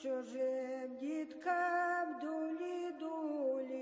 чужим діткам дулі-дулі.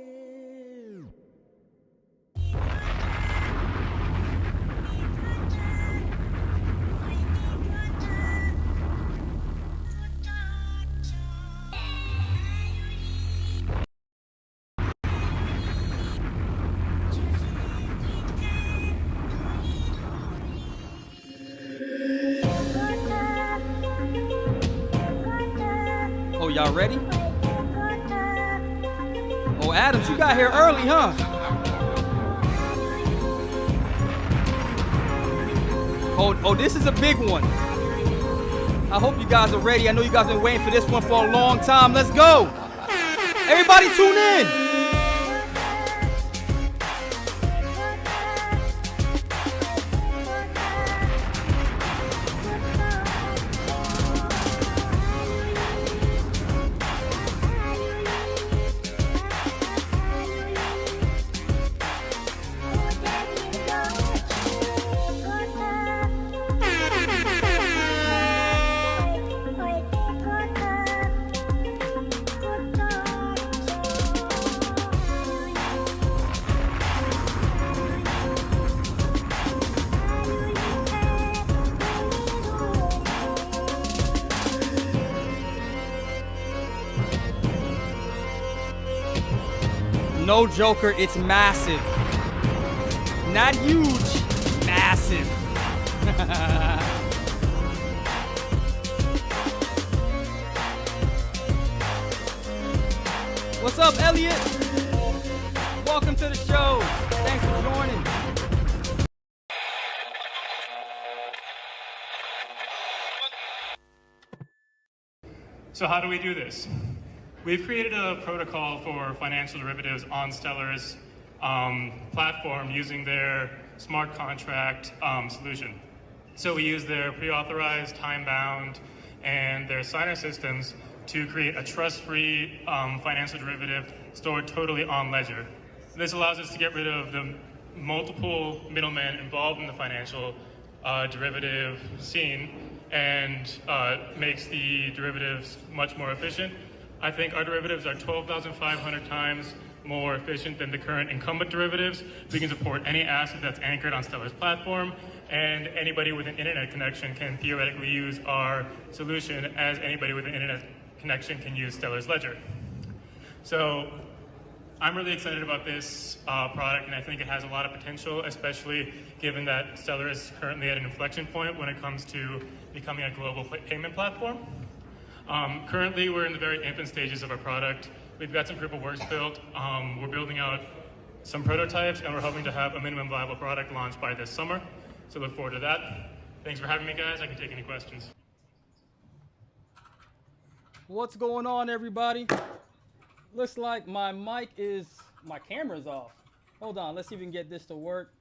Oh, y'all ready? Oh, Adams, you got here early, huh? Oh, this is a big one. I hope you guys are ready. I know you guys have been waiting for this one for a long time. Let's go. Everybody tune in. No joker, it's massive. Not huge, massive. What's up, Elliot? Welcome to the show. Thanks for joining. So how do we do this? We've created a protocol for financial derivatives on Stellar's platform using their smart contract solution. So we use their pre-authorized, time-bound, and their signer systems to create a trust-free financial derivative stored totally on Ledger. This allows us to get rid of the multiple middlemen involved in the financial derivative scene and makes the derivatives much more efficient. I think our derivatives are 12,500 times more efficient than the current incumbent derivatives. We can support any asset that's anchored on Stellar's platform, and anybody with an internet connection can theoretically use our solution as anybody with an internet connection can use Stellar's Ledger. So I'm really excited about this product, and I think it has a lot of potential, especially given that Stellar is currently at an inflection point when it comes to becoming a global payment platform. Currently, we're in the very infant stages of our product. We've got some proof of works built. We're building out some prototypes, and we're hoping to have a minimum viable product launched by this summer. So look forward to that. Thanks for having me, guys. I can take any questions. What's going on, everybody? Looks like my camera's off. Hold on, let's see if we can get this to work.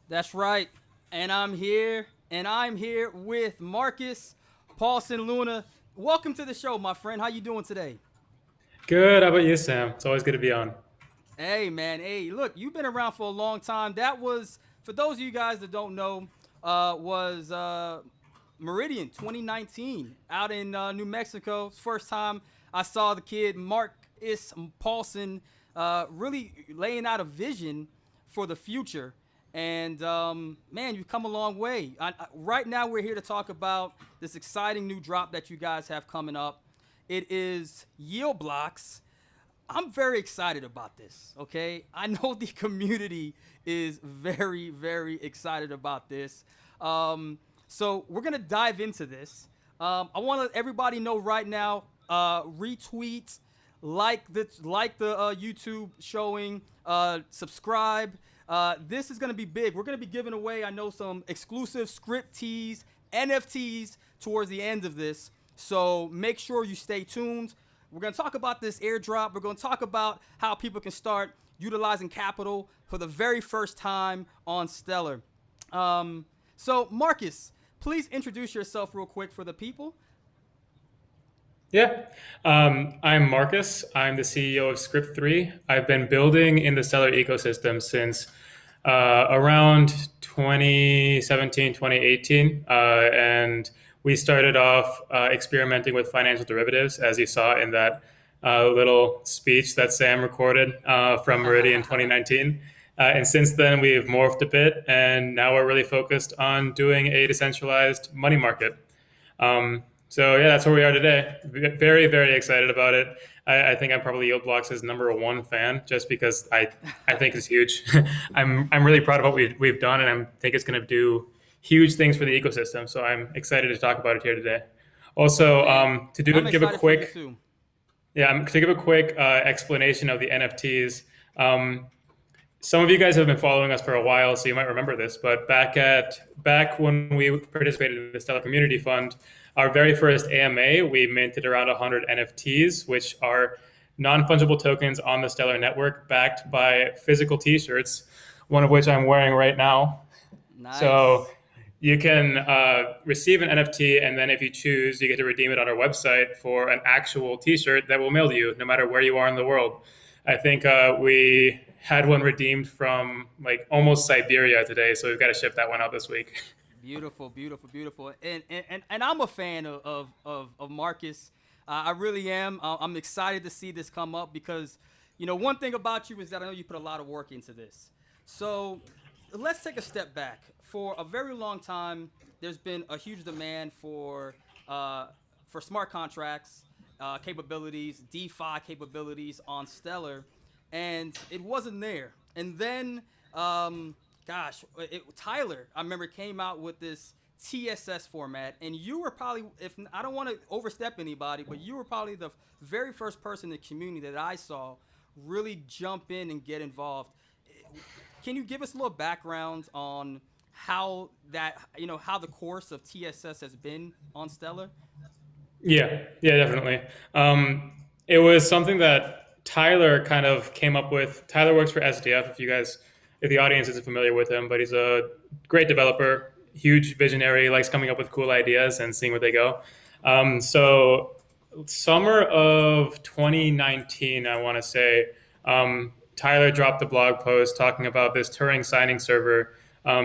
That's right. And I'm here with Markus Paulson-Luna. Welcome to the show, my friend. How you doing today? Good. How about you, Sam? It's always good to be on. Hey, man. Hey, look, you've been around for a long time. That was, for those of you guys that don't know, was Meridian 2019 out in New Mexico. First time I saw the kid, Markus Paulson, really laying out a vision for the future. And man, you've come a long way. Right now, we're here to talk about this exciting new drop that you guys have coming up. It is YieldBlox. I'm very excited about this, okay? I know the community is very, very excited about this. So we're going to dive into this. I want to let everybody know right now, retweet, like the YouTube showing, subscribe. This is going to be big. We're going to be giving away, I know, some exclusive script tees, NFTs towards the end of this. So make sure you stay tuned. We're going to talk about this airdrop. We're going to talk about how people can start utilizing capital for the very first time on Stellar. So Markus, please introduce yourself real quick for the people. Yeah, I'm Markus. I'm the CEO of Script3. I've been building in the Stellar ecosystem since around 2017, 2018, and we started off experimenting with financial derivatives, as you saw in that little speech that Sam recorded from Meridian 2019. And since then, we've morphed a bit, and now we're really focused on doing a decentralized money market. So yeah, that's where we are today. Very, very excited about it. I think I'm probably YieldBlox's #1 fan, just because I think it's huge. I'm really proud of what we've done, and I think it's going to do huge things for the ecosystem. So I'm excited to talk about it here today. Also, to give a quick explanation of the NFTs. Some of you guys have been following us for a while, so you might remember this. But back when we participated in the Stellar Community Fund, our very first AMA, we minted around 100 NFTs, which are non-fungible tokens on the Stellar network, backed by physical T-shirts, one of which I'm wearing right now. Nice. So you can receive an NFT, and then if you choose, you get to redeem it on our website for an actual T-shirt that will mail to you, no matter where you are in the world. I think we had one redeemed from like almost Siberia today, so we've got to ship that one out this week. Beautiful, beautiful, beautiful. And I'm a fan of Markus. I really am. I'm excited to see this come up because, one thing about you is that I know you put a lot of work into this. So let's take a step back. For a very long time, there's been a huge demand for smart contracts capabilities, DeFi capabilities on Stellar, and it wasn't there. And then Tyler, I remember, came out with this TSS format, and you were probably, if I don't want to overstep anybody, but you were probably the very first person in the community that I saw really jump in and get involved. Can you give us a little background on how the course of TSS has been on Stellar? Yeah, definitely. It was something that Tyler kind of came up with. Tyler works for SDF, if the audience isn't familiar with him, but he's a great developer, huge visionary, likes coming up with cool ideas and seeing where they go. So summer of 2019, I want to say, Tyler dropped a blog post talking about this Turing signing server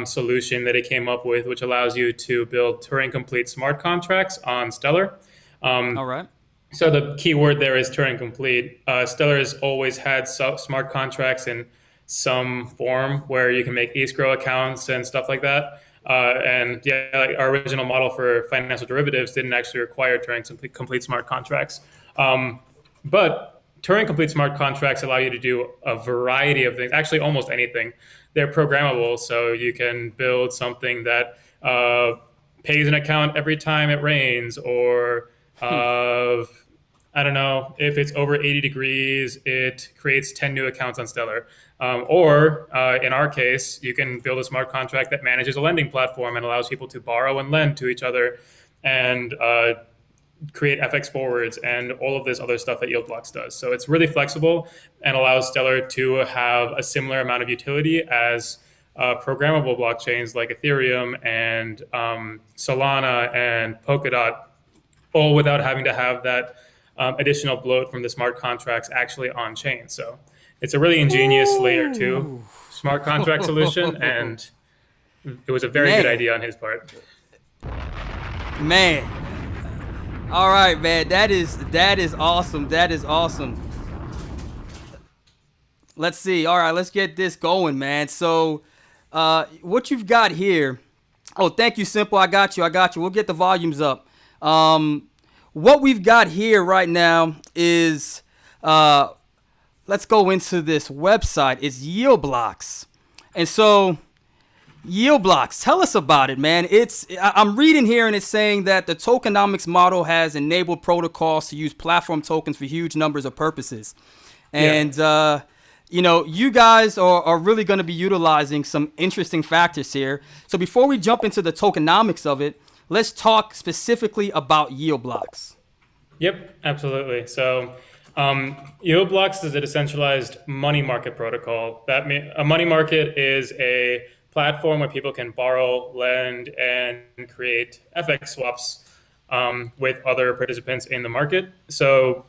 solution that he came up with, which allows you to build Turing complete smart contracts on Stellar. All right. So the key word there is Turing complete. Stellar has always had smart contracts in some form where you can make escrow accounts and stuff like that. Our original model for financial derivatives didn't actually require Turing complete smart contracts. But Turing complete smart contracts allow you to do a variety of things, actually almost anything. They're programmable, so you can build something that pays an account every time it rains, or I don't know, if it's over 80 degrees, it creates 10 new accounts on Stellar. Or in our case, you can build a smart contract that manages a lending platform and allows people to borrow and lend to each other and create FX forwards and all of this other stuff that YieldBlox does. So it's really flexible and allows Stellar to have a similar amount of utility as programmable blockchains like Ethereum and Solana and Polkadot, all without having to have that additional bloat from the smart contracts actually on chain. So it's a really ingenious layer 2 smart contract solution, and it was a very good idea on his part. Man. All right, man. That is awesome. That is awesome. Let's see. All right, let's get this going, man. So what you've got here. Oh, thank you, Simple. I got you. We'll get the volumes up. What we've got here right now is, let's go into this website. It's YieldBlox. And so YieldBlox, tell us about it, man. I'm reading here and it's saying that the tokenomics model has enabled protocols to use platform tokens for huge numbers of purposes. And, you guys are really going to be utilizing some interesting factors here. So before we jump into the tokenomics of it, let's talk specifically about YieldBlox. Yep, absolutely. So YieldBlox is a decentralized money market protocol. A money market is a platform where people can borrow, lend, and create FX swaps with other participants in the market. So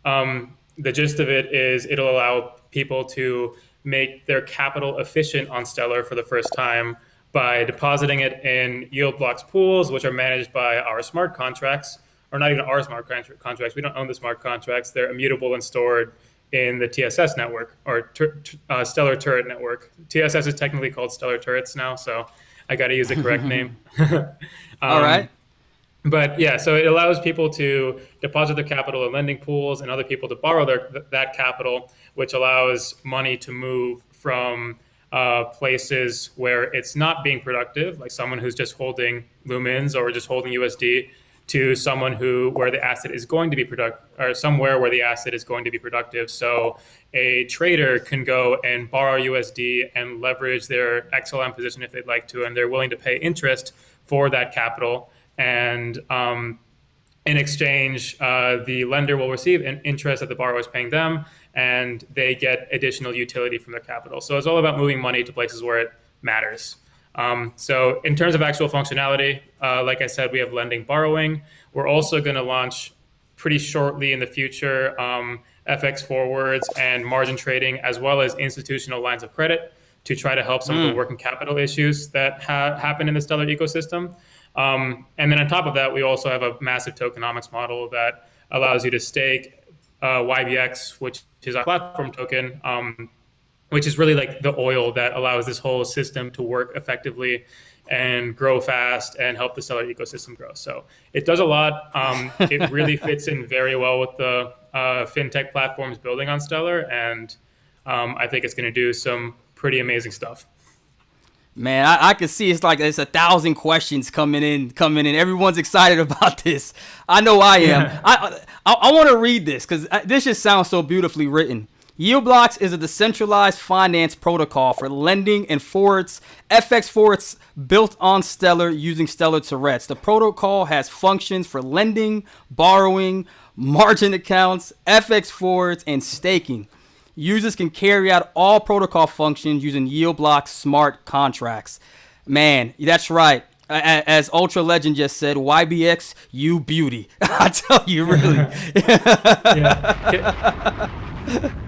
the gist of it is it'll allow people to make their capital efficient on Stellar for the first time by depositing it in YieldBlox pools, which are managed by our smart contracts, or not even our smart contracts. We don't own the smart contracts. They're immutable and stored in the TSS network, or Stellar Turret network. TSS is technically called Stellar Turrets now, so I got to use the correct name. All right. But yeah, so it allows people to deposit their capital in lending pools and other people to borrow that capital, which allows money to move from places where it's not being productive, like someone who's just holding lumens or just holding USD, to someone where the asset is going to be productive, or somewhere where the asset is going to be productive. So a trader can go and borrow USD and leverage their XLM position if they'd like to, and they're willing to pay interest for that capital. And in exchange, the lender will receive an interest that the borrower is paying them, and they get additional utility from their capital. So it's all about moving money to places where it matters. So in terms of actual functionality, like I said, we have lending, borrowing. We're also going to launch pretty shortly in the future FX forwards and margin trading, as well as institutional lines of credit, to try to help some of the working capital issues that happen in the Stellar ecosystem. And then on top of that, we also have a massive tokenomics model that allows you to stake YBX, which is our platform token, which is really like the oil that allows this whole system to work effectively and grow fast and help the Stellar ecosystem grow. So it does a lot. It really fits in very well with the fintech platforms building on Stellar, and I think it's going to do some pretty amazing stuff. Man, I can see it's like there's 1,000 questions coming in. Everyone's excited about this. I know I am. I want to read this because this just sounds so beautifully written. YieldBlox is a decentralized finance protocol for lending and forwards, FX forwards built on Stellar using Stellar Turrets. The protocol has functions for lending, borrowing, margin accounts, FX forwards, and staking. Users can carry out all protocol functions using YieldBlox smart contracts. Man, that's right. As Ultra Legend just said, YBX, you beauty. I tell you, really.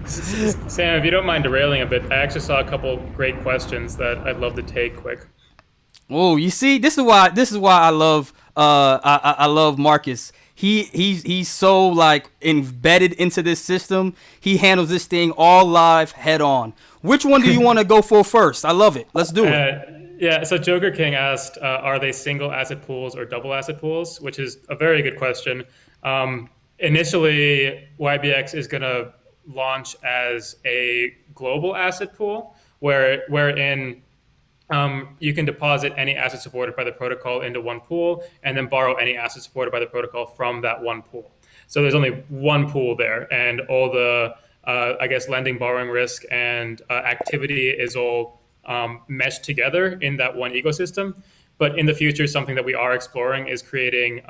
Sam, if you don't mind derailing a bit, I actually saw a couple great questions that I'd love to take quick. Oh, you see, this is why I love I love Markus. He's so like embedded into this system. He handles this thing all live, head on. Which one do you want to go for first? I love it. Let's do it. Yeah, so Joker King asked, are they single asset pools or double asset pools? Which is a very good question. Initially, YBX is going to launch as a global asset pool, wherein you can deposit any asset supported by the protocol into one pool and then borrow any asset supported by the protocol from that one pool. So there's only one pool there, and all the, I guess, lending, borrowing risk and activity is all meshed together in that one ecosystem. But in the future, something that we are exploring is creating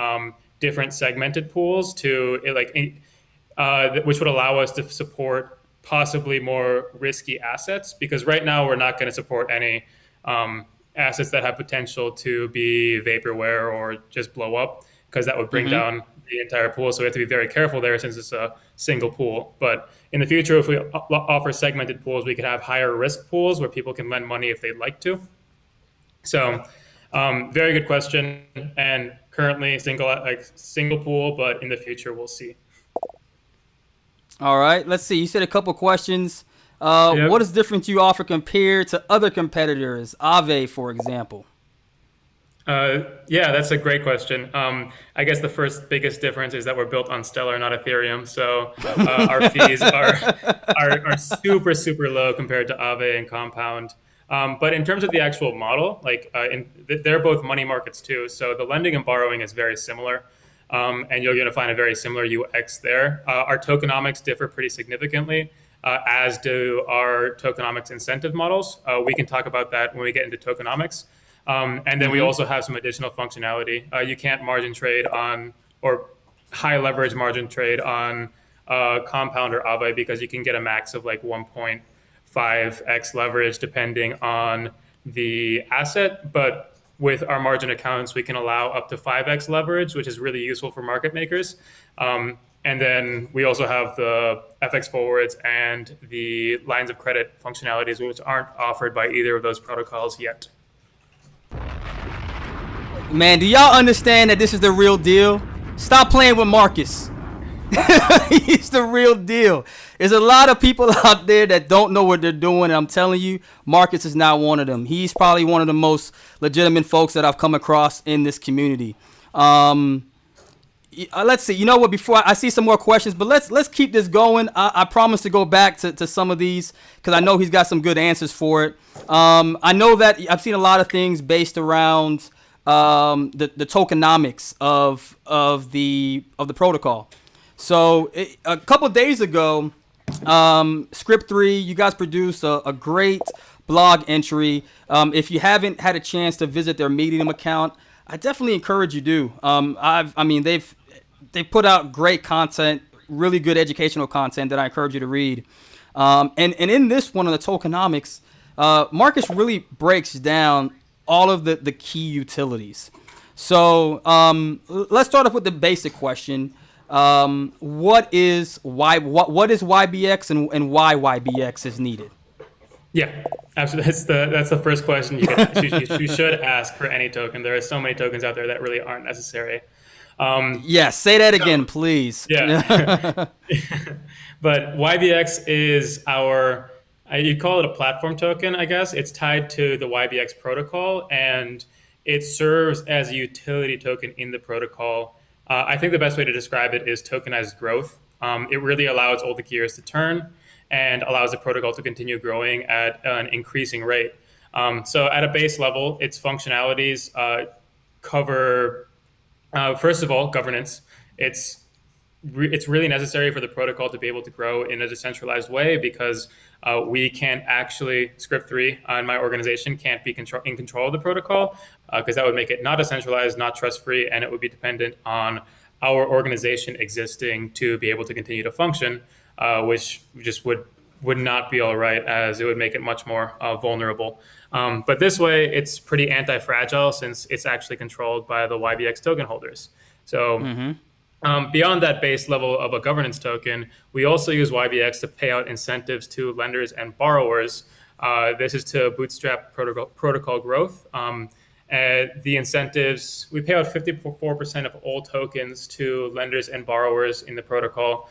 different segmented pools which would allow us to support possibly more risky assets, because right now we're not going to support any assets that have potential to be vaporware or just blow up, because that would bring down the entire pool. So we have to be very careful there since it's a single pool. But in the future, if we offer segmented pools, we could have higher risk pools where people can lend money if they'd like to. So very good question. And currently single pool, but in the future, we'll see. All right, let's see. You said a couple questions. Yep. What is different you offer compared to other competitors, Aave, for example? Yeah, that's a great question. I guess the first biggest difference is that we're built on Stellar, not Ethereum. So our fees are super, super low compared to Aave and Compound. But in terms of the actual model, they're both money markets too. So the lending and borrowing is very similar. And you're going to find a very similar UX there. Our tokenomics differ pretty significantly, as do our tokenomics incentive models. We can talk about that when we get into tokenomics. And then we also have some additional functionality. You can't margin trade on, or high leverage margin trade on Compound or Aave, because you can get a max of like 1.5x leverage depending on the asset. But with our margin accounts, we can allow up to 5x leverage, which is really useful for market makers. And then we also have the FX forwards and the lines of credit functionalities, which aren't offered by either of those protocols yet. Man, do y'all understand that this is the real deal? Stop playing with Marcus. He's the real deal. There's a lot of people out there that don't know what they're doing, and I'm telling you, Marcus is not one of them. He's probably one of the most legitimate folks that I've come across in this community. Let's see. You know what? Before I see some more questions, but let's keep this going. I promise to go back to some of these because I know he's got some good answers for it. I know that I've seen a lot of things based around the tokenomics of the protocol. So a couple of days ago, Script3, you guys produced a great blog entry. If you haven't had a chance to visit their Medium account, I definitely encourage you to. They've put out great content, really good educational content that I encourage you to read. And in this one on the tokenomics, Marcus really breaks down all of the key utilities. So let's start off with the basic question. What is YBX and why YBX is needed? Yeah, absolutely. That's the first question you should ask for any token. There are so many tokens out there that really aren't necessary. Yes, say that again, please. Yeah. But YBX is our, you call it a platform token, I guess. It's tied to the YBX protocol, and it serves as a utility token in the protocol. I think the best way to describe it is tokenized growth. It really allows all the gears to turn and allows the protocol to continue growing at an increasing rate. So at a base level, its functionalities cover, first of all, governance. It's really necessary for the protocol to be able to grow in a decentralized way because we can't actually, Script3 in my organization can't be in control of the protocol because that would make it not decentralized, not trust-free, and it would be dependent on our organization existing to be able to continue to function, which just would not be all right, as it would make it much more vulnerable. But this way, it's pretty anti-fragile since it's actually controlled by the YBX token holders. So beyond that base level of a governance token, we also use YBX to pay out incentives to lenders and borrowers. This is to bootstrap protocol growth. The incentives, we pay out 54% of all tokens to lenders and borrowers in the protocol,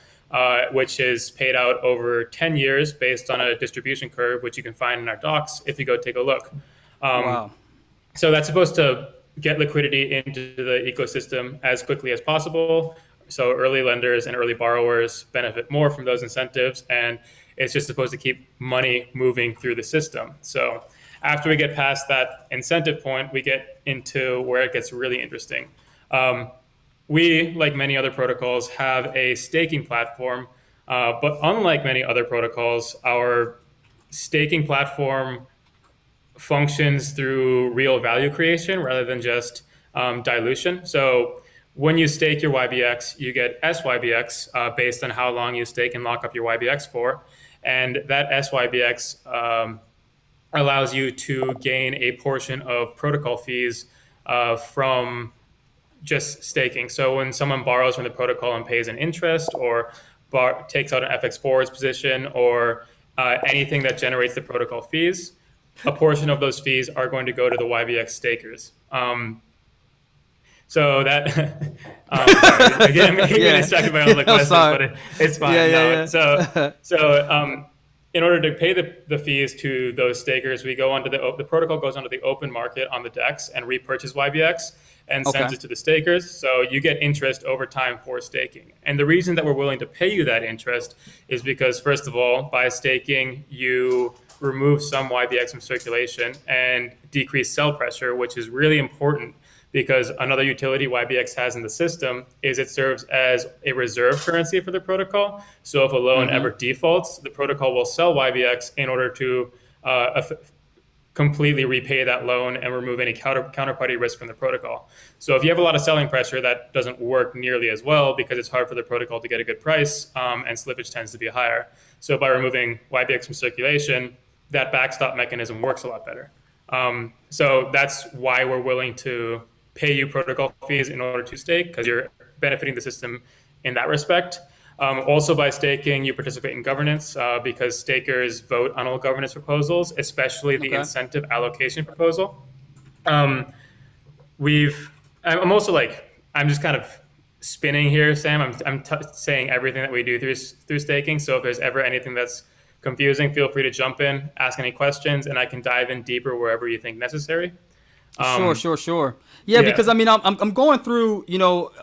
which is paid out over 10 years based on a distribution curve, which you can find in our docs if you go take a look. Wow. So that's supposed to get liquidity into the ecosystem as quickly as possible. So early lenders and early borrowers benefit more from those incentives, and it's just supposed to keep money moving through the system. So after we get past that incentive point, we get into where it gets really interesting. We, like many other protocols, have a staking platform, but unlike many other protocols, our staking platform functions through real value creation rather than just dilution. So when you stake your YBX, you get SYBX based on how long you stake and lock up your YBX for. And that SYBX allows you to gain a portion of protocol fees from just staking. So when someone borrows from the protocol and pays an interest or takes out an FX forwards position or anything that generates the protocol fees, a portion of those fees are going to go to the YBX stakers. So that, sorry, again, I'm getting distracted by all the questions, but it's fine. So in order to pay the fees to those stakers, we go onto the protocol goes onto the open market on the DEX and repurchase YBX and sends it to the stakers. So you get interest over time for staking. And the reason that we're willing to pay you that interest is because, first of all, by staking, you remove some YBX from circulation and decrease sell pressure, which is really important because another utility YBX has in the system is it serves as a reserve currency for the protocol. So if a loan ever defaults, the protocol will sell YBX in order to completely repay that loan and remove any counterparty risk from the protocol. So if you have a lot of selling pressure, that doesn't work nearly as well because it's hard for the protocol to get a good price and slippage tends to be higher. So by removing YBX from circulation, that backstop mechanism works a lot better. So that's why we're willing to pay you protocol fees in order to stake, because you're benefiting the system in that respect. Also by staking, you participate in governance because stakers vote on all governance proposals, especially the incentive allocation proposal. I'm also like, I'm just kind of spinning here, Sam. I'm saying everything that we do through staking. So if there's ever anything that's confusing, feel free to jump in, ask any questions, and I can dive in deeper wherever you think necessary. Sure. Yeah, because I mean, I'm going through,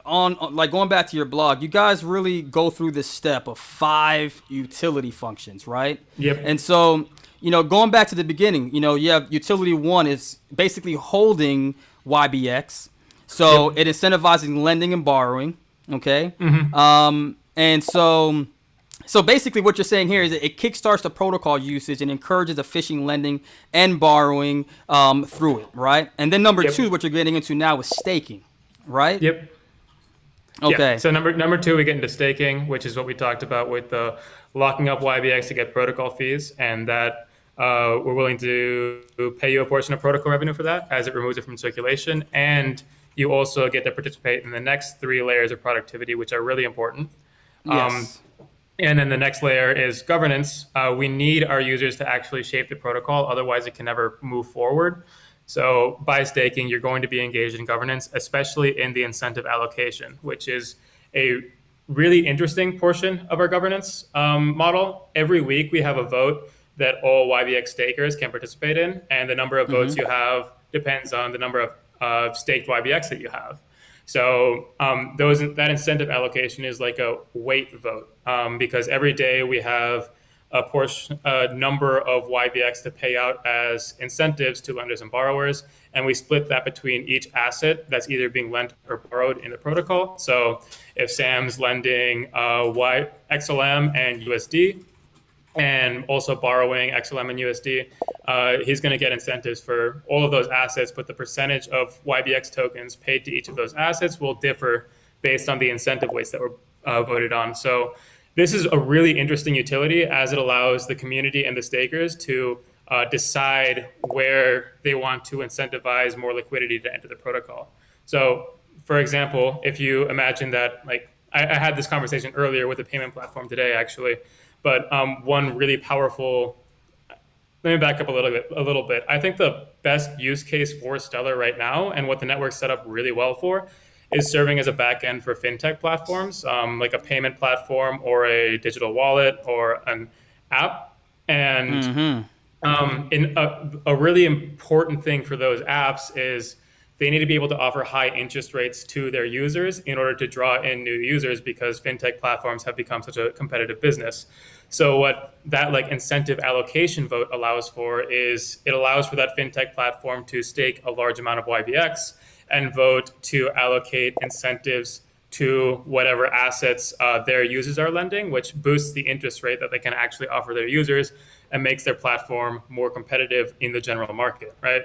on like going back to your blog, you guys really go through this step of 5 utility functions, right? Yep. And so, going back to the beginning, you have utility 1 is basically holding YBX. So it incentivizing lending and borrowing. Okay. And so basically what you're saying here is that it kickstarts the protocol usage and encourages efficient lending and borrowing through it, right? And then number 2, what you're getting into now is staking, right? Yep. Okay. Yeah. So number 2, we get into staking, which is what we talked about with the locking up YBX to get protocol fees, and that we're willing to pay you a portion of protocol revenue for that as it removes it from circulation. And you also get to participate in the next 3 layers of productivity, which are really important. Yes. And then the next layer is governance. We need our users to actually shape the protocol. Otherwise, it can never move forward. So by staking, you're going to be engaged in governance, especially in the incentive allocation, which is a really interesting portion of our governance model. Every week, we have a vote that all YBX stakers can participate in. And the number of votes you have depends on the number of staked YBX that you have. So that incentive allocation is like a weight vote because every day we have a number of YBX to pay out as incentives to lenders and borrowers, and we split that between each asset that's either being lent or borrowed in the protocol. So if Sam's lending XLM and USD, and also borrowing XLM and USD, he's going to get incentives for all of those assets, but the percentage of YBX tokens paid to each of those assets will differ based on the incentive weights that were voted on. So this is a really interesting utility as it allows the community and the stakers to decide where they want to incentivize more liquidity to enter the protocol. So for example, if you imagine that, like I had this conversation earlier with a payment platform today, actually, but one really powerful, let me back up a little bit. I think the best use case for Stellar right now and what the network's set up really well for is serving as a backend for fintech platforms, like a payment platform or a digital wallet or an app. And a really important thing for those apps is they need to be able to offer high interest rates to their users in order to draw in new users because fintech platforms have become such a competitive business. So what that like incentive allocation vote allows for is it allows for that fintech platform to stake a large amount of YBX and vote to allocate incentives to whatever assets their users are lending, which boosts the interest rate that they can actually offer their users and makes their platform more competitive in the general market, right?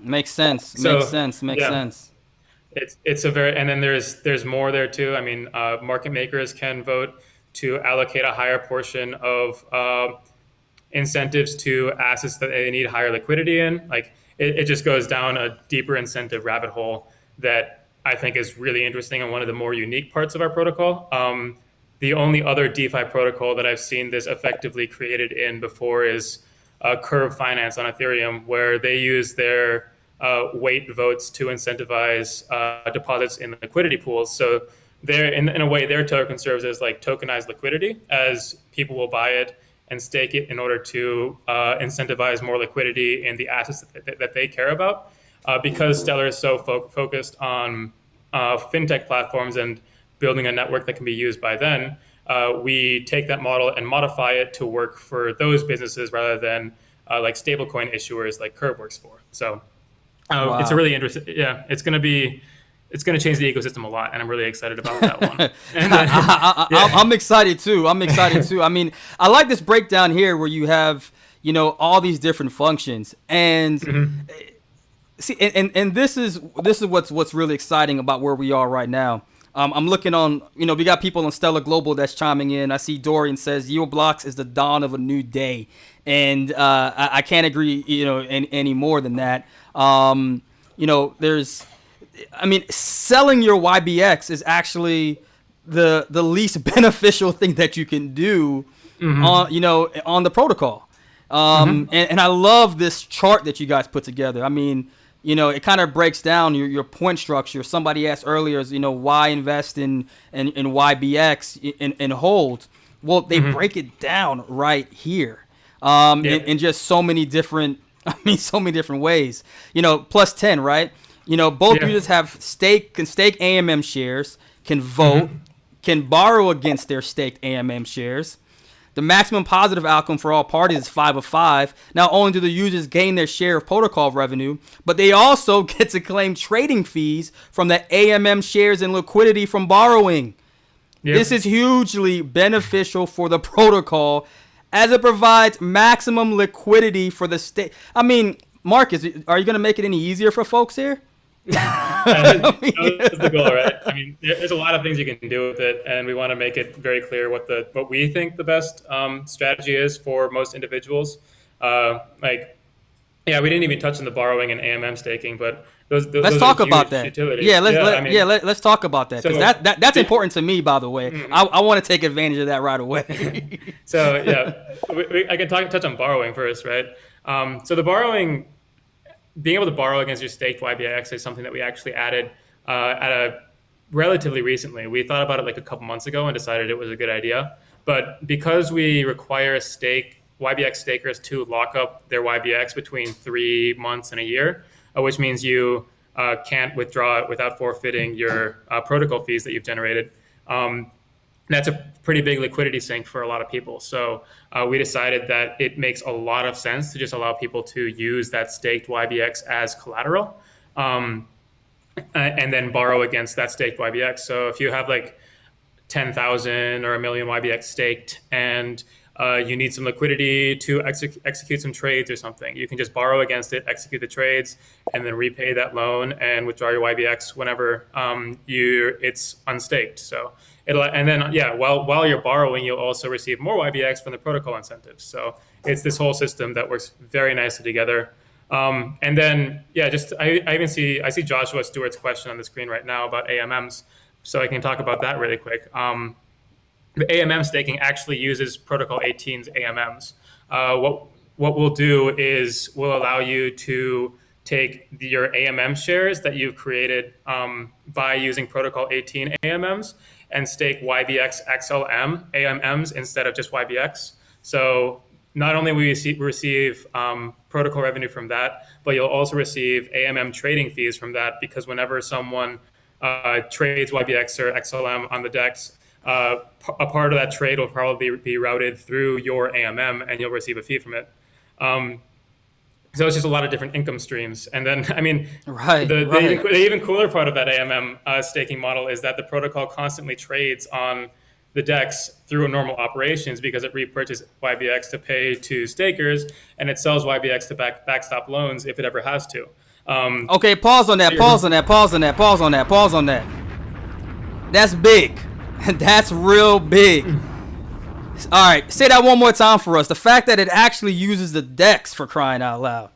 Makes sense. Makes sense. It's a very, and then there's more there too. I mean, market makers can vote to allocate a higher portion of incentives to assets that they need higher liquidity in. Like it just goes down a deeper incentive rabbit hole that I think is really interesting and one of the more unique parts of our protocol. The only other DeFi protocol that I've seen this effectively created in before is Curve Finance on Ethereum, where they use their weight votes to incentivize deposits in liquidity pools. So they're in a way, their token serves as like tokenized liquidity, as people will buy it and stake it in order to incentivize more liquidity in the assets that they care about. Because Stellar is so focused on fintech platforms and building a network that can be used by them, we take that model and modify it to work for those businesses rather than like stablecoin issuers like Curve works for. So it's a really interesting, it's going to change the ecosystem a lot, and I'm really excited about that one. I'm excited too. I mean, I like this breakdown here where you have, all these different functions, and see, and this is what's really exciting about where we are right now. I'm looking on, we got people on Stellar Global that's chiming in. I see Dorian says YieldBlox is the dawn of a new day, and I can't agree, any more than that. Selling your YBX is actually the least beneficial thing that you can do on the protocol. And I love this chart that you guys put together. I mean, it kind of breaks down your point structure. Somebody asked earlier, why invest in YBX and hold? Well, they break it down right here, in just so many different, so many different ways. Plus 10, right? Both users can stake AMM shares, can vote, can borrow against their staked AMM shares. The maximum positive outcome for all parties is 5 of 5. Not only do the users gain their share of protocol revenue, but they also get to claim trading fees from the AMM shares and liquidity from borrowing. Yep. This is hugely beneficial for the protocol as it provides maximum liquidity for the state. Marcus, are you going to make it any easier for folks here? That's the goal, right? There's a lot of things you can do with it, and we want to make it very clear what we think the best strategy is for most individuals. We didn't even touch on the borrowing and AMM staking, but let's talk about that. Utilities. Let's talk about that, because that's important to me, by the way. I want to take advantage of that right away. I can touch on borrowing first, right? So the borrowing, being able to borrow against your staked YBX is something that we actually added relatively recently. We thought about it like a couple months ago and decided it was a good idea. But because we require YBX stakers to lock up their YBX between 3 months and a year, which means you can't withdraw it without forfeiting your protocol fees that you've generated, that's a pretty big liquidity sink for a lot of people. So we decided that it makes a lot of sense to just allow people to use that staked YBX as collateral, and then borrow against that staked YBX. So if you have like 10,000 or 1 million YBX staked and you need some liquidity to execute some trades or something, you can just borrow against it, execute the trades, and then repay that loan and withdraw your YBX whenever it's unstaked. So while you're borrowing, you'll also receive more YBX from the protocol incentives. So it's this whole system that works very nicely together. And then I see Joshua Stewart's question on the screen right now about AMMs, so I can talk about that really quick. The AMM staking actually uses Protocol 18's AMMs. What we'll do is we'll allow you to take your AMM shares that you've created by using Protocol 18 AMMs and stake YBX XLM AMMs instead of just YBX. So not only will you receive protocol revenue from that, but you'll also receive AMM trading fees from that, because whenever someone trades YBX or XLM on the DEX, a part of that trade will probably be routed through your AMM, and you'll receive a fee from it. So it's just a lot of different income streams. And then, the even cooler part of that AMM staking model is that the protocol constantly trades on the DEX through normal operations, because it repurchases YBX to pay to stakers, and it sells YBX to backstop loans if it ever has to. Okay, pause on that. That's big. That's real big. All right, say that one more time for us. The fact that it actually uses the DEX, for crying out loud.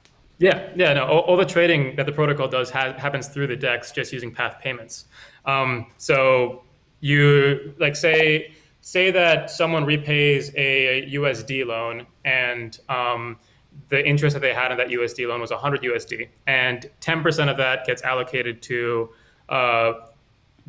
All the trading that the protocol does happens through the DEX, just using path payments. So you say that someone repays a USD loan, and the interest that they had on that USD loan was 100 USD, and 10% of that gets allocated to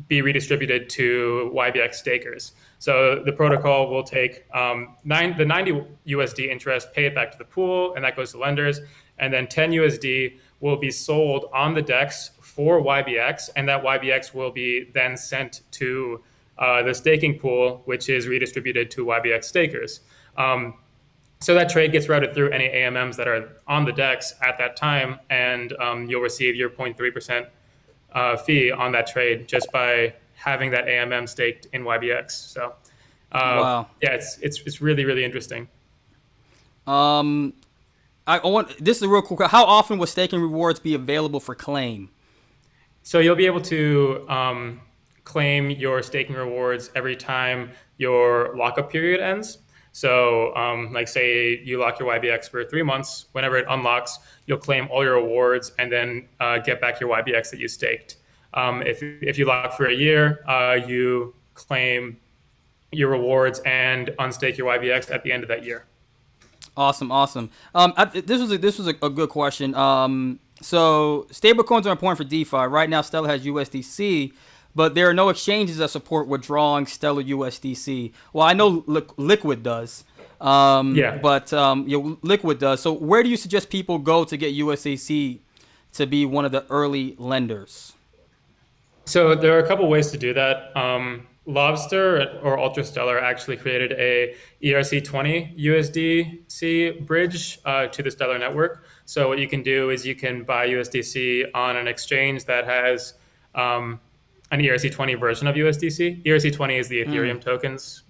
be redistributed to YBX stakers. So the protocol will take the 90 USD interest, pay it back to the pool, and that goes to lenders. And then 10 USD will be sold on the DEX for YBX, and that YBX will be then sent to the staking pool, which is redistributed to YBX stakers. So that trade gets routed through any AMMs that are on the DEX at that time, and you'll receive your 0.3% fee on that trade just by having that AMM staked in YBX. So, wow. Yeah, it's really, really interesting. This is a real cool. How often will staking rewards be available for claim? So you'll be able to claim your staking rewards every time your lockup period ends. So say you lock your YBX for 3 months, whenever it unlocks, you'll claim all your rewards and then get back your YBX that you staked. If you lock for a year, you claim your rewards and unstake your YBX at the end of that year. Awesome. This was a good question. So stablecoins are important for DeFi. Right now, Stellar has USDC, but there are no exchanges that support withdrawing Stellar USDC. Well, I know Liquid does, but Liquid does. So where do you suggest people go to get USDC to be one of the early lenders? So there are a couple ways to do that. Lobster or Ultrastellar actually created a ERC20 USDC bridge to the Stellar network. So what you can do is you can buy USDC on an exchange that has an ERC20 version of USDC. ERC20 is the Ethereum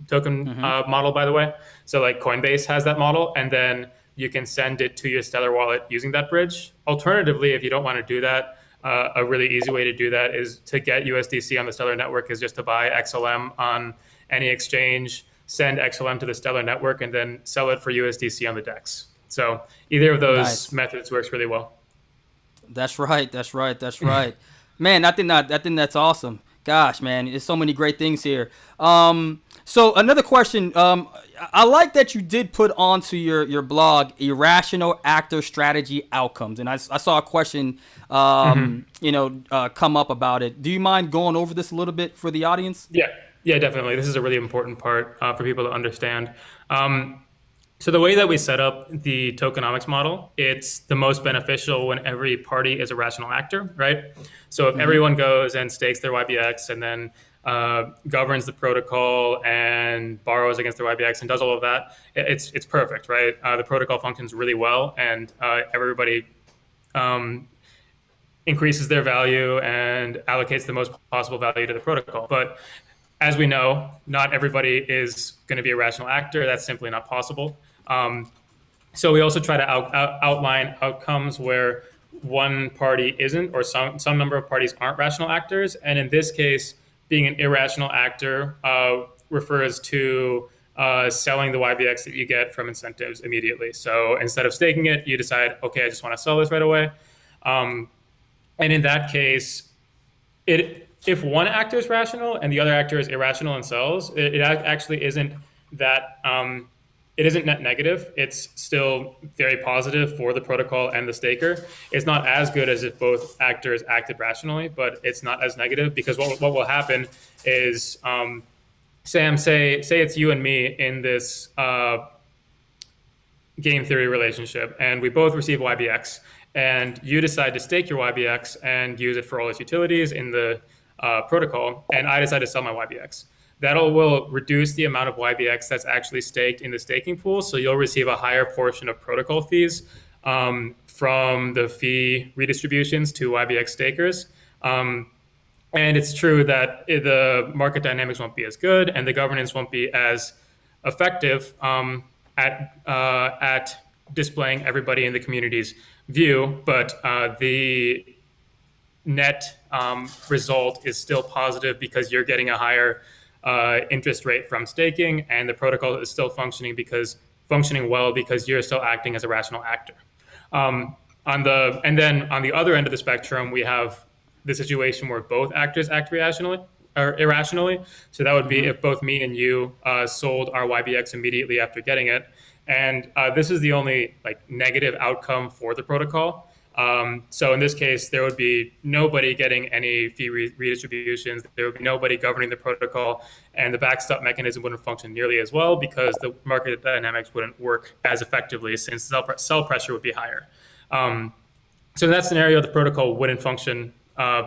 token model, by the way. So like Coinbase has that model, and then you can send it to your Stellar wallet using that bridge. Alternatively, if you don't want to do that, a really easy way to do that is to get USDC on the Stellar network is just to buy XLM on any exchange, send XLM to the Stellar network, and then sell it for USDC on the DEX. So either of those methods works really well. That's right. Man, I think that's awesome. Gosh, man, there's so many great things here. So another question. I like that you did put onto your blog irrational actor strategy outcomes, and I saw a question, come up about it. Do you mind going over this a little bit for the audience? Yeah, definitely. This is a really important part for people to understand. So the way that we set up the tokenomics model, it's the most beneficial when every party is a rational actor, right? So if everyone goes and stakes their YBX and then governs the protocol and borrows against their YBX and does all of that, it's perfect, right? The protocol functions really well, and everybody increases their value and allocates the most possible value to the protocol. But as we know, not everybody is going to be a rational actor. That's simply not possible. So we also try to outline outcomes where one party isn't, or some number of parties aren't rational actors. And in this case, being an irrational actor refers to selling the YBX that you get from incentives immediately. So instead of staking it, you decide, okay, I just want to sell this right away. And in that case, if one actor is rational and the other actor is irrational and sells, it actually isn't that it isn't net negative. It's still very positive for the protocol and the staker. It's not as good as if both actors acted rationally, but it's not as negative, because what will happen is, Sam, say it's you and me in this game theory relationship, and we both receive YBX, and you decide to stake your YBX and use it for all its utilities in the protocol, and I decide to sell my YBX. That will reduce the amount of YBX that's actually staked in the staking pool. So you'll receive a higher portion of protocol fees from the fee redistributions to YBX stakers. And it's true that the market dynamics won't be as good and the governance won't be as effective at displaying everybody in the community's view, but the net result is still positive because you're getting a higher interest rate from staking, and the protocol is still functioning well because you're still acting as a rational actor. And then on the other end of the spectrum, we have the situation where both actors act irrationally. So that would be if both me and you sold our YBX immediately after getting it, and this is the only negative outcome for the protocol. So in this case, there would be nobody getting any fee redistributions. There would be nobody governing the protocol, and the backstop mechanism wouldn't function nearly as well because the market dynamics wouldn't work as effectively, since sell pressure would be higher. So in that scenario, the protocol wouldn't function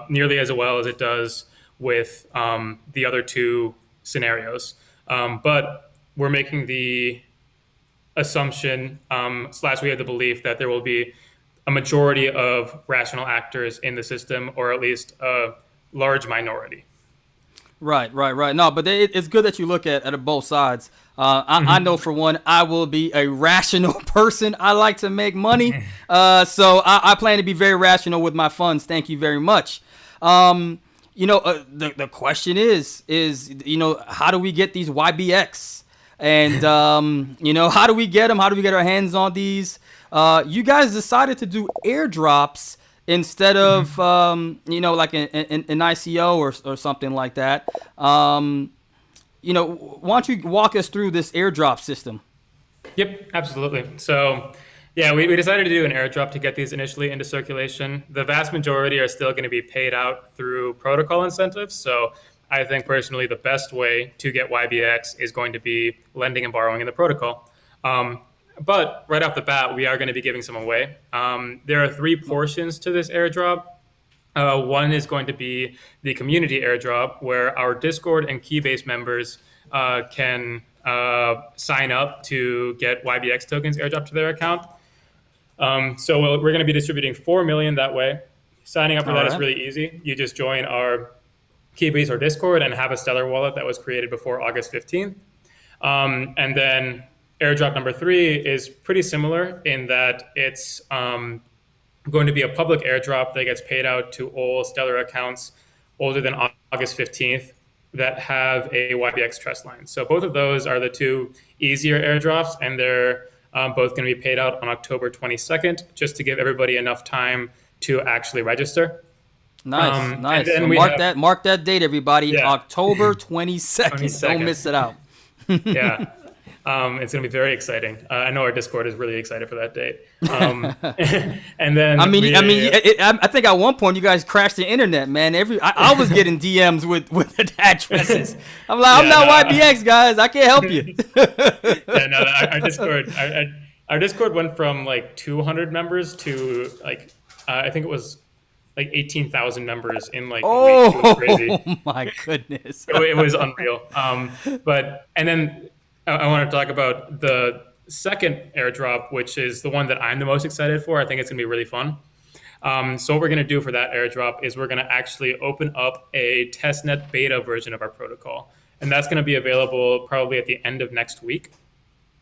nearly as well as it does with the other two scenarios. But we're making the assumption / we have the belief that there will be a majority of rational actors in the system, or at least a large minority. Right. No, but it's good that you look at both sides. I know for one, I will be a rational person. I like to make money. So I plan to be very rational with my funds. Thank you very much. The question is, how do we get these YBX? And, how do we get them? How do we get our hands on these? You guys decided to do airdrops instead of, like an ICO or something like that. Why don't you walk us through this airdrop system? Yep, absolutely. So Yeah, we decided to do an airdrop to get these initially into circulation. The vast majority are still going to be paid out through protocol incentives. So I think personally the best way to get YBX is going to be lending and borrowing in the protocol. But right off the bat, we are going to be giving some away. There are 3 portions to this airdrop. One is going to be the community airdrop, where our Discord and Keybase members can sign up to get YBX tokens airdrop to their account. So we're going to be distributing 4 million that way. Signing up for that is really easy. You just join our Keybase or Discord and have a Stellar wallet that was created before August 15th. And then airdrop number 3 is pretty similar in that it's going to be a public airdrop that gets paid out to all Stellar accounts older than August 15th that have a YBX trust line. So both of those are the 2 easier airdrops, and they're both going to be paid out on October 22nd, just to give everybody enough time to actually register. Nice, nice. So mark that date, everybody. Yeah. October 22nd. Don't miss it out. Yeah. It's going to be very exciting. I know our Discord is really excited for that date. And then I think at one point you guys crashed the internet, man. I was getting DMs with addresses. I'm like, I'm not YBX, guys. I can't help you. Yeah, no, our Discord went from like 200 members to like I think it was like 18,000 members in like a week. It was crazy. Oh my goodness. It was unreal. And then I want to talk about the second airdrop, which is the one that I'm the most excited for. I think it's going to be really fun. So what we're going to do for that airdrop is we're going to actually open up a testnet beta version of our protocol. And that's going to be available probably at the end of next week.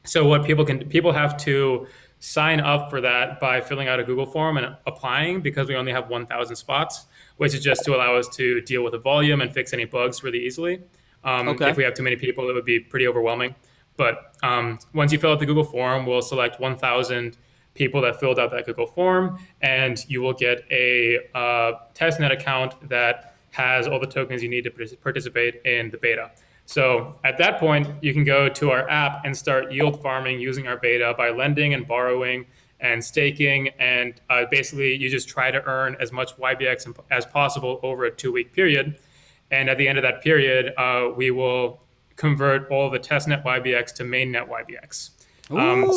So what people have to sign up for that by filling out a Google form and applying, because we only have 1,000 spots, which is just to allow us to deal with the volume and fix any bugs really easily. If we have too many people, it would be pretty overwhelming. But once you fill out the Google form, we'll select 1,000 people that filled out that Google form, and you will get a testnet account that has all the tokens you need to participate in the beta. So at that point, you can go to our app and start yield farming using our beta by lending and borrowing and staking. And basically, you just try to earn as much YBX as possible over a 2-week period. And at the end of that period, we will convert all the testnet YBX to mainnet YBX.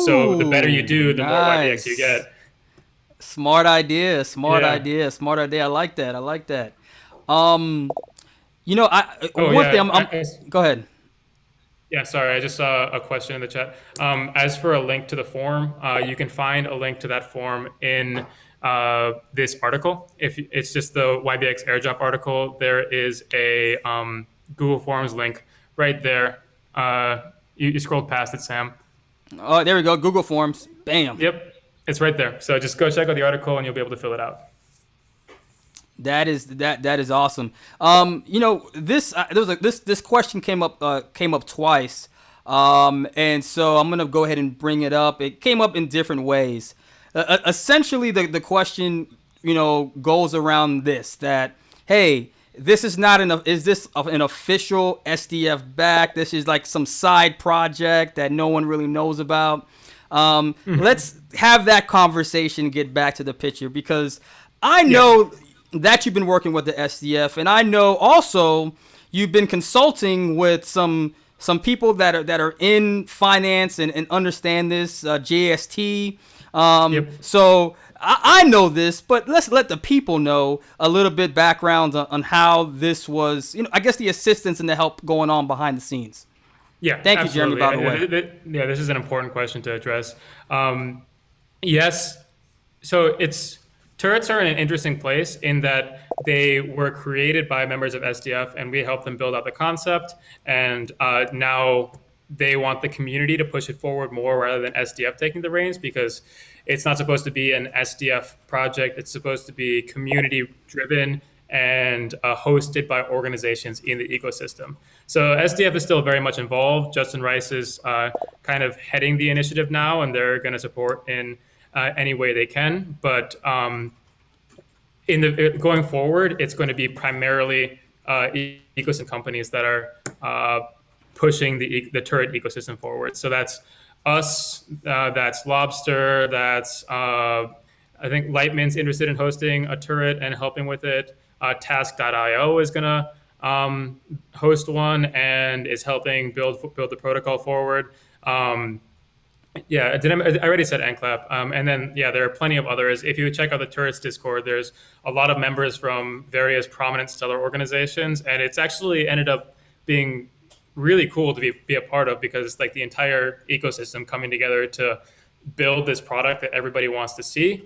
So the better you do, the more YBX you get. Smart idea. I like that. Go ahead. Yeah, sorry, I just saw a question in the chat. As for a link to the form, you can find a link to that form in this article. If it's just the YBX airdrop article, there is a Google Forms link right there. You scrolled past it, Sam. Oh, there we go. Google Forms. Bam. Yep, it's right there. So just go check out the article and you'll be able to fill it out. That is awesome. This question came up twice, and so I'm gonna go ahead and bring it up. It came up in different ways. Essentially, the question goes around this: that hey, this is not is this an official SDF back? This is like some side project that no one really knows about. Let's have that conversation. Get back to the picture, because I know that you've been working with the SDF, and I know also you've been consulting with some people that are in finance and understand this JST. So I know this, but let's let the people know a little bit background on how this was. I guess the assistance and the help going on behind the scenes. Yeah, thank absolutely. you, Jeremy. By the way, this is an important question to address. Yes, so turrets are in an interesting place in that they were created by members of SDF, and we helped them build out the concept. And now they want the community to push it forward more rather than SDF taking the reins, because it's not supposed to be an SDF project. It's supposed to be community driven and hosted by organizations in the ecosystem. So SDF is still very much involved. Justin Rice is kind of heading the initiative now, and they're going to support in any way they can. But going forward, it's going to be primarily ecosystem companies that are pushing the turret ecosystem forward. So that's us, that's Lobster, that's I think Lightman's interested in hosting a turret and helping with it. Task.io is gonna host one and is helping build the protocol forward. Yeah, I already said Enclap. And then, yeah, there are plenty of others. If you check out the Turrets Discord, there's a lot of members from various prominent Stellar organizations. And it's actually ended up being really cool to be a part of, because it's like the entire ecosystem coming together to build this product that everybody wants to see.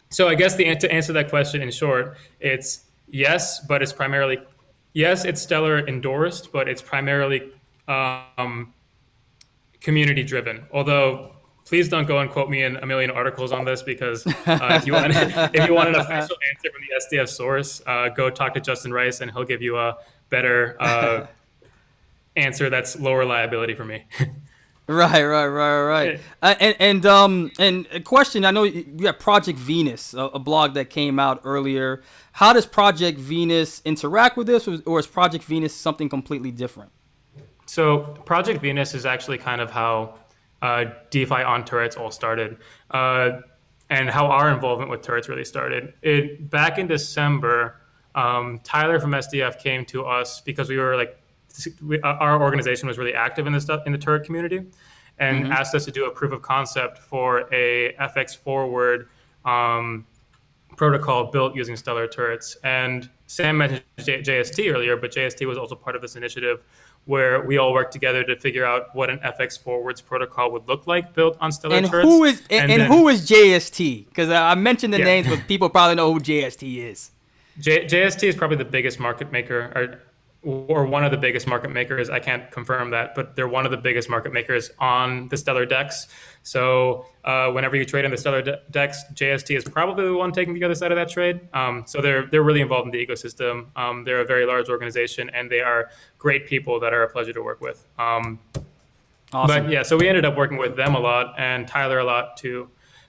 So I guess to answer that question in short, it's yes, but it's primarily, yes, it's Stellar endorsed, but it's primarily community driven. Although, please don't go and quote me in a million articles on this, because if you want an official answer from the SDF source, go talk to Justin Rice and he'll give you a better answer that's lower liability for me. Right. And a question. I know you have Project Venus, a blog that came out earlier. How does Project Venus interact with this, or is Project Venus something completely different? So Project Venus is actually kind of how DeFi on turrets all started, and how our involvement with turrets really started. Back in December, Tyler from SDF came to us because we were our organization was really active in the turret community, and asked us to do a proof of concept for a FX forward protocol built using Stellar turrets. And Sam mentioned JST earlier, but JST was also part of this initiative, where we all worked together to figure out what an FX forwards protocol would look like built on Stellar turrets. Who is JST? Because I mentioned the names, but people probably know who JST is. JST is probably the biggest market maker, or one of the biggest market makers. I can't confirm that, but they're one of the biggest market makers on the Stellar DEX. So whenever you trade on the Stellar DEX, JST is probably the one taking the other side of that trade. So they're really involved in the ecosystem. They're a very large organization, and they are great people that are a pleasure to work with. Awesome. But yeah, so we ended up working with them a lot and Tyler a lot to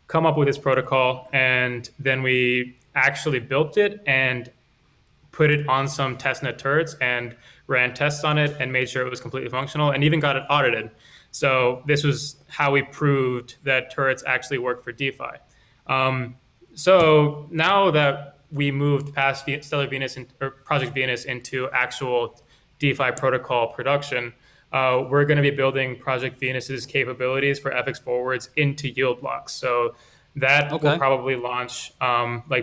come up with this protocol. And then we actually built it and put it on some testnet turrets and ran tests on it and made sure it was completely functional, and even got it audited. So this was how we proved that turrets actually work for DeFi. So now that we moved past Stellar Venus or Project Venus into actual DeFi protocol production, we're going to be building Project Venus's capabilities for FX forwards into YieldBlox. So that will probably launch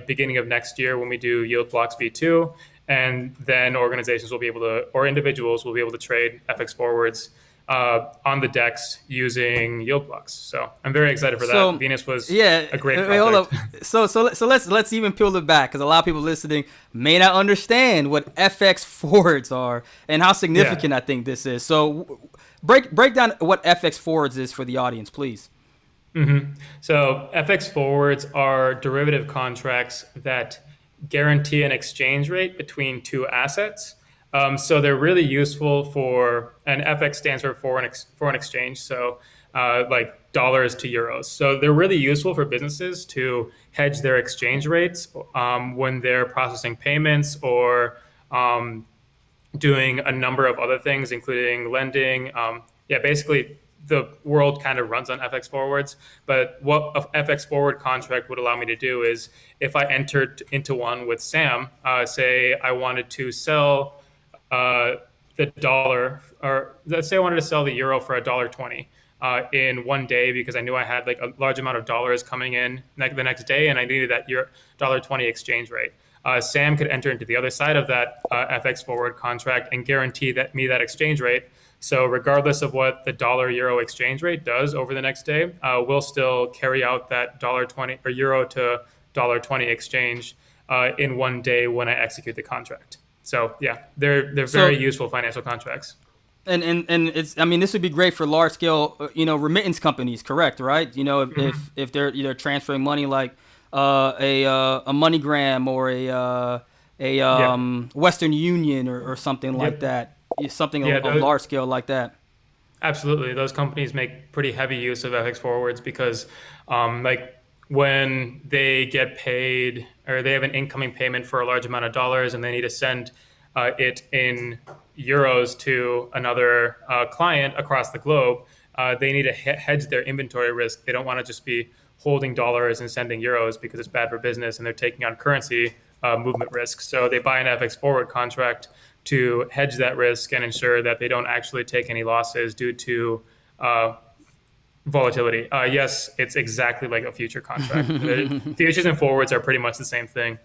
beginning of next year when we do YieldBlox V2, and then organizations will be able to, or individuals will be able to trade FX forwards on the DEX using YieldBlox. So I'm very excited for that. Venus was a great project. Hold up. So let's even peel it back, because a lot of people listening may not understand what FX forwards are and how significant I think this is. So break down what FX forwards is for the audience, please. So FX forwards are derivative contracts that guarantee an exchange rate between two assets. So they're really useful for, and FX stands for foreign exchange. So like dollars to euros. So they're really useful for businesses to hedge their exchange rates when they're processing payments or doing a number of other things, including lending. Basically, the world kind of runs on FX forwards, but what a FX forward contract would allow me to do is, if I entered into one with Sam, say I wanted to sell the dollar, or let's say I wanted to sell the euro for $1.20 in one day, because I knew I had like a large amount of dollars coming in the next day, and I needed that $1.20 exchange rate. Sam could enter into the other side of that FX forward contract and guarantee me that exchange rate. So regardless of what the dollar-euro exchange rate does over the next day, we'll still carry out that $1.20 or euro to $1.20 exchange in one day when I execute the contract. So yeah, they're very useful financial contracts. And it's, I mean, this would be great for large scale, remittance companies, correct? Right? If they're transferring money like a MoneyGram or a Western Union or something like that. Something of large scale like that. Absolutely. Those companies make pretty heavy use of FX forwards because when they get paid or they have an incoming payment for a large amount of dollars and they need to send it in euros to another client across the globe, they need to hedge their inventory risk. They don't want to just be holding dollars and sending euros because it's bad for business, and they're taking on currency movement risk. So they buy an FX forward contract to hedge that risk and ensure that they don't actually take any losses due to volatility. Yes, it's exactly like a future contract. Futures and forwards are pretty much the same thing.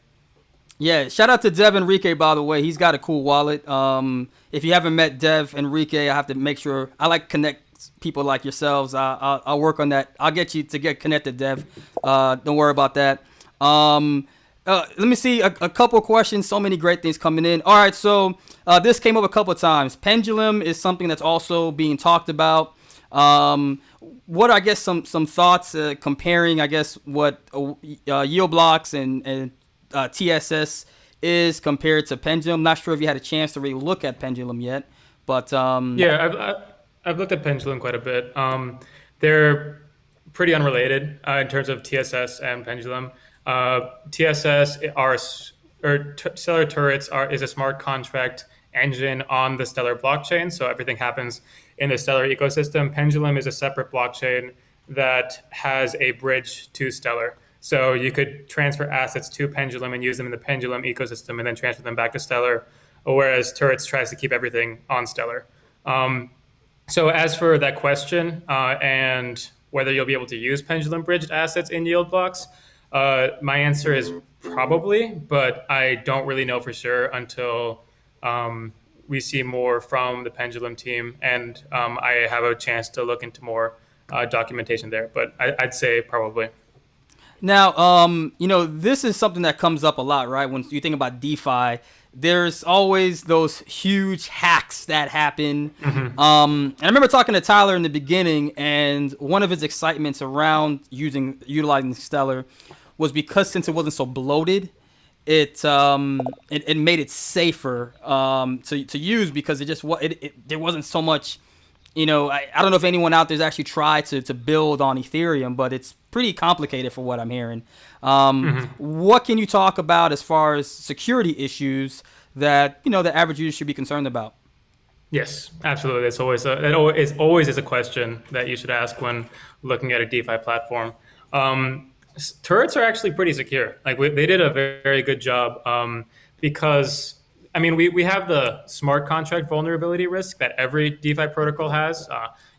Yeah, shout out to Dev Enrique, by the way. He's got a cool wallet. If you haven't met Dev Enrique, I have to make sure. I like connect people like yourselves. I'll work on that. I'll get you to get connected, Dev. Don't worry about that. Let me see a couple questions. So many great things coming in. All right, so this came up a couple of times. Pendulum is something that's also being talked about. What are, I guess, some thoughts comparing, I guess, what YieldBlox and TSS is compared to Pendulum? Not sure if you had a chance to really look at Pendulum yet, but yeah, I've looked at Pendulum quite a bit. They're pretty unrelated in terms of TSS and Pendulum. TSS Stellar Turrets is a smart contract engine on the Stellar blockchain, so everything happens in the Stellar ecosystem. Pendulum is a separate blockchain that has a bridge to Stellar. So you could transfer assets to Pendulum and use them in the Pendulum ecosystem and then transfer them back to Stellar, whereas Turrets tries to keep everything on Stellar. So as for that question and whether you'll be able to use Pendulum bridged assets in YieldBlox, my answer is probably, but I don't really know for sure until we see more from the Pendulum team and I have a chance to look into more documentation there. But I'd say probably. Now, this is something that comes up a lot, right? When you think about DeFi, there's always those huge hacks that happen. And I remember talking to Tyler in the beginning, and one of his excitements around utilizing Stellar was because since it wasn't so bloated, it made it safer to use because there wasn't so much. I don't know if anyone out there's actually tried to build on Ethereum, but it's pretty complicated for what I'm hearing. What can you talk about as far as security issues that the average user should be concerned about? Yes, absolutely. It's always is a question that you should ask when looking at a DeFi platform. Turrets are actually pretty secure. Like they did a very, very good job because. I mean, we have the smart contract vulnerability risk that every DeFi protocol has.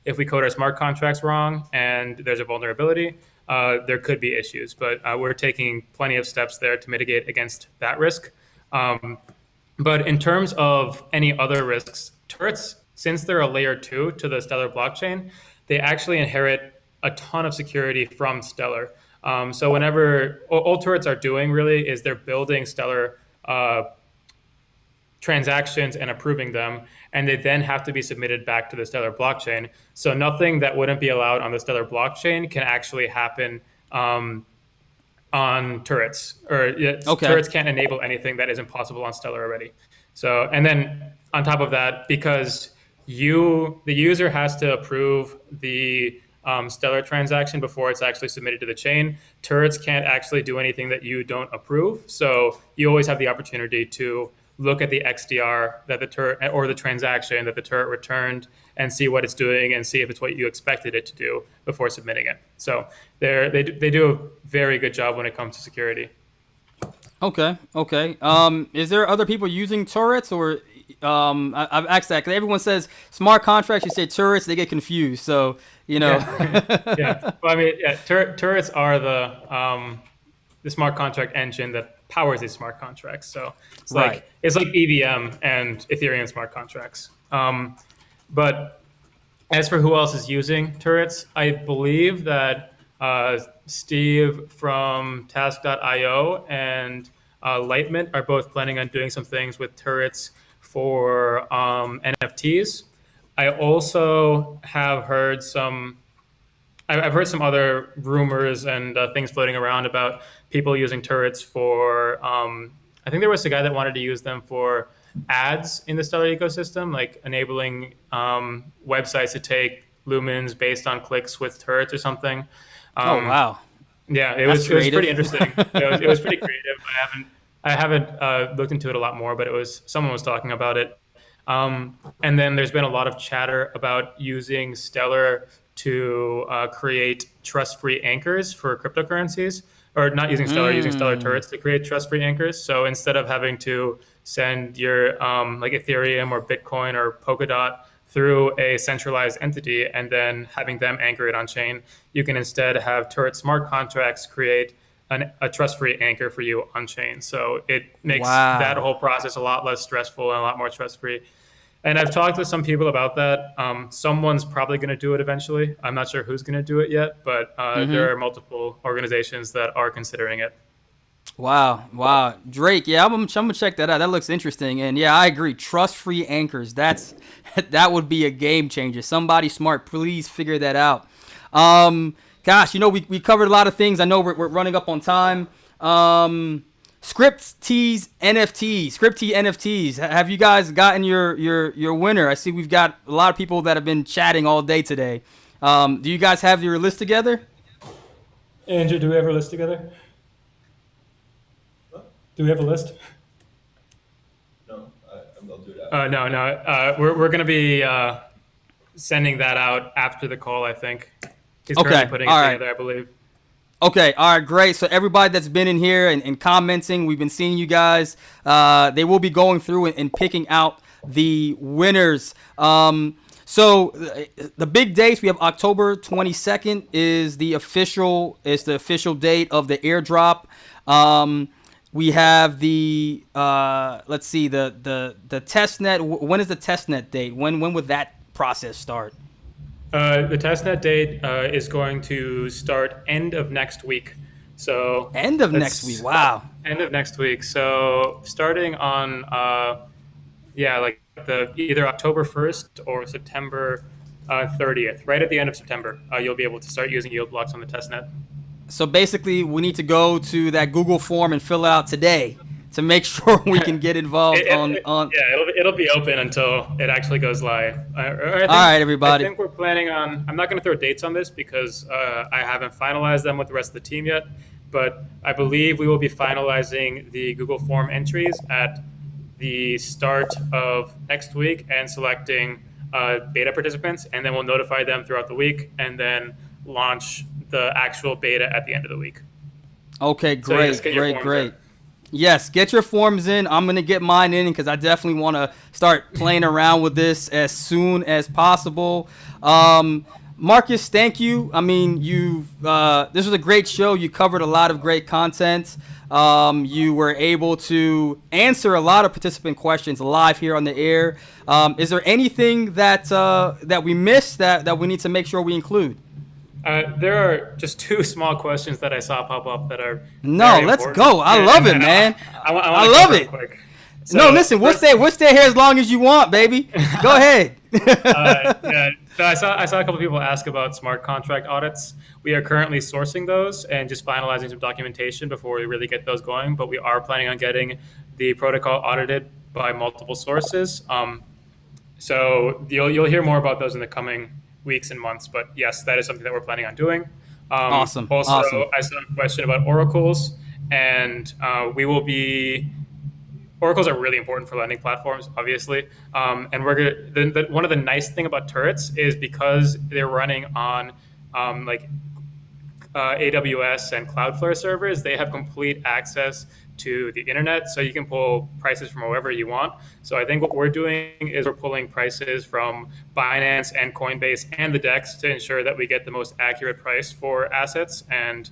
If we code our smart contracts wrong and there's a vulnerability, there could be issues. But we're taking plenty of steps there to mitigate against that risk. But in terms of any other risks, turrets, since they're a layer 2 to the Stellar blockchain, they actually inherit a ton of security from Stellar. So whenever all turrets are doing really is they're building Stellar transactions and approving them, and they then have to be submitted back to the Stellar blockchain. So nothing that wouldn't be allowed on the Stellar blockchain can actually happen on turrets. Turrets can't enable anything that isn't possible on Stellar already. So, and then on top of that, because the user has to approve the Stellar transaction before it's actually submitted to the chain, turrets can't actually do anything that you don't approve. So you always have the opportunity to look at the XDR that the turret or the transaction that the turret returned and see what it's doing and see if it's what you expected it to do before submitting it. So they do a very good job when it comes to security. Okay. Is there other people using turrets or I've asked that because everyone says smart contracts, you say turrets, they get confused. So, Yeah. Well, I mean, turrets are the smart contract engine that powers these smart contracts. So it's like EVM and Ethereum smart contracts. But as for who else is using turrets, I believe that Steve from Task.io and Lightmint are both planning on doing some things with turrets for NFTs. I also have heard I've heard some other rumors and things floating around about people using turrets for, I think there was a guy that wanted to use them for ads in the Stellar ecosystem, like enabling websites to take lumens based on clicks with turrets or something. Oh, wow. Yeah, it was pretty interesting. It was pretty creative. I haven't looked into it a lot more, but someone was talking about it. And then there's been a lot of chatter about using Stellar to create trust-free anchors for cryptocurrencies, or not using Stellar, using Stellar turrets to create trust-free anchors. So instead of having to send your like Ethereum or Bitcoin or Polkadot through a centralized entity and then having them anchor it on chain, you can instead have turret smart contracts create a trust-free anchor for you on chain. So it makes that whole process a lot less stressful and a lot more trust-free. And I've talked with some people about that. Someone's probably going to do it eventually. I'm not sure who's going to do it yet, but there are multiple organizations that are considering it. Wow. Drake, yeah, I'm gonna check that out. That looks interesting. And yeah, I agree. Trust-free anchors. That would be a game changer. Somebody smart, please figure that out. Gosh, we covered a lot of things. I know we're running up on time. Script T's NFTs. Script T NFTs. Have you guys gotten your winner? I see we've got a lot of people that have been chatting all day today. Do you guys have your list together? Andrew, do we have our list together? Do we have a list? No, I'll do that. No. We're going to be sending that out after the call, I think. He's currently putting it together, I believe. Okay, all right, great. So everybody that's been in here and commenting, we've been seeing you guys. They will be going through and picking out the winners. So the big dates, we have October 22nd is the official date of the airdrop. We have the let's see, the testnet. When is the testnet date? When would that process start? The testnet date is going to start end of next week. So end of next week. Wow. End of next week. So starting on like either October 1st or September 30th, right at the end of September, you'll be able to start using YieldBlox on the testnet. So basically, we need to go to that Google form and fill it out today to make sure we can get involved on. Yeah, it'll be open until it actually goes live. All right, everybody. I think we're planning on. I'm not going to throw dates on this because I haven't finalized them with the rest of the team yet. But I believe we will be finalizing the Google form entries at the start of next week and selecting beta participants, and then we'll notify them throughout the week, and then launch the actual beta at the end of the week. Okay, great. Yes, get your forms in. I'm going to get mine in because I definitely want to start playing around with this as soon as possible. Markus, thank you. I mean, this was a great show. You covered a lot of great content. You were able to answer a lot of participant questions live here on the air. Is there anything that we missed that we need to make sure we include? There are just two small questions that I saw pop up that are let's go. I love it, man. I love it. Quick. So listen, we'll stay here as long as you want, baby. Go ahead. So I saw a couple people ask about smart contract audits. We are currently sourcing those and just finalizing some documentation before we really get those going. But we are planning on getting the protocol audited by multiple sources. So you'll hear more about those in the coming weeks and months, but yes, that is something that we're planning on doing. Awesome. Also, awesome. I saw a question about oracles, and we will be. Oracles are really important for lending platforms, obviously, and we're gonna. One of the nice thing about turrets is because they're running on AWS and Cloudflare servers, they have complete access to the internet, so you can pull prices from wherever you want. So I think what we're doing is we're pulling prices from Binance and Coinbase and the DEX to ensure that we get the most accurate price for assets and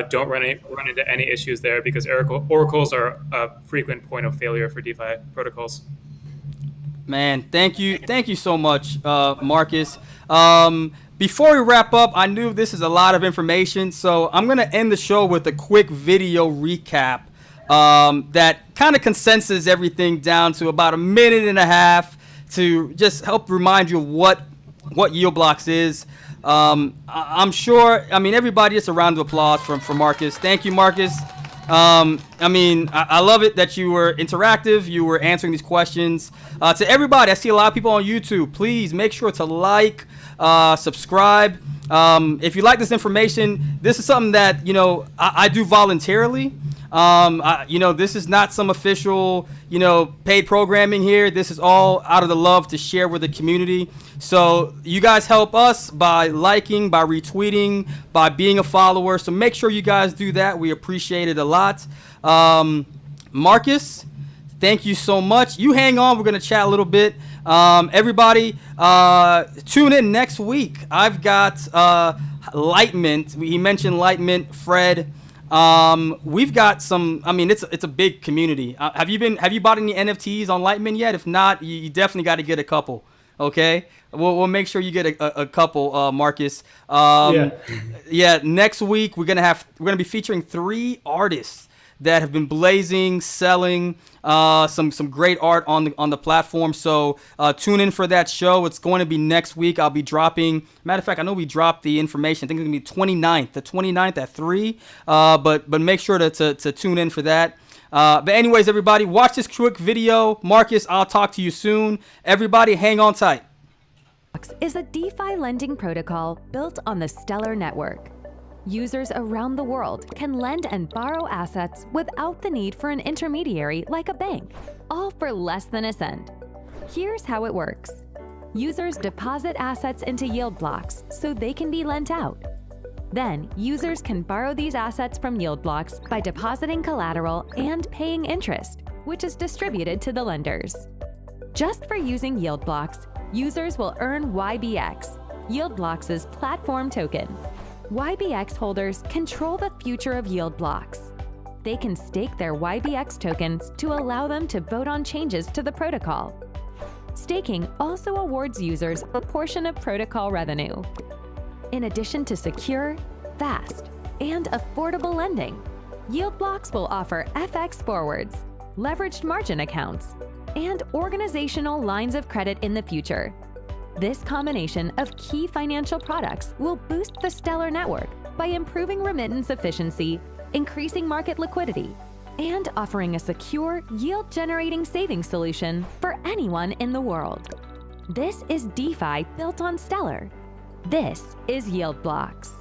don't run into any issues there, because oracles are a frequent point of failure for DeFi protocols. Man, thank you so much, Markus. Before we wrap up, I knew this is a lot of information, so I'm gonna end the show with a quick video recap that kind of consensus everything down to about a minute and a half to just help remind you of what YieldBlox is. I'm sure, everybody, just a round of applause for Markus. Thank you, Markus. I love it that you were interactive. You were answering these questions. To everybody, I see a lot of people on YouTube. Please make sure to like, subscribe. If you like this information, this is something that, I do voluntarily. You know, this is not some official, you know, paid programming here. This is all out of the love to share with the community. So you guys help us by liking, by retweeting, by being a follower. So make sure you guys do that. We appreciate it a lot. Marcus, thank you so much. You hang on. We're going to chat a little bit. Everybody, tune in next week. I've got Lightmint. He mentioned Lightmint, Fred. We've got some. I mean, it's a big community. Have you bought any NFTs on Lightmint yet? If not, you definitely got to get a couple. Okay, we'll make sure you get a couple, Marcus. Yeah. Next week we're gonna be featuring 3 artists that have been blazing, selling some great art on the platform. So tune in for that show. It's going to be next week. I'll be dropping. Matter of fact, I know we dropped the information. I think it's gonna be the 29th at 3. But make sure to tune in for that. But anyways, everybody, watch this quick video. Marcus, I'll talk to you soon. Everybody, hang on tight. Is a DeFi lending protocol built on the Stellar network. Users around the world can lend and borrow assets without the need for an intermediary like a bank, all for less than a cent. Here's how it works. Users deposit assets into YieldBlox so they can be lent out. Then, users can borrow these assets from YieldBlox by depositing collateral and paying interest, which is distributed to the lenders. Just for using YieldBlox, users will earn YBX, YieldBlox's platform token. YBX holders control the future of YieldBlox. They can stake their YBX tokens to allow them to vote on changes to the protocol. Staking also awards users a portion of protocol revenue. In addition to secure, fast, and affordable lending, YieldBlox will offer FX forwards, leveraged margin accounts, and organizational lines of credit in the future. This combination of key financial products will boost the Stellar network by improving remittance efficiency, increasing market liquidity, and offering a secure, yield-generating savings solution for anyone in the world. This is DeFi built on Stellar. This is YieldBlox.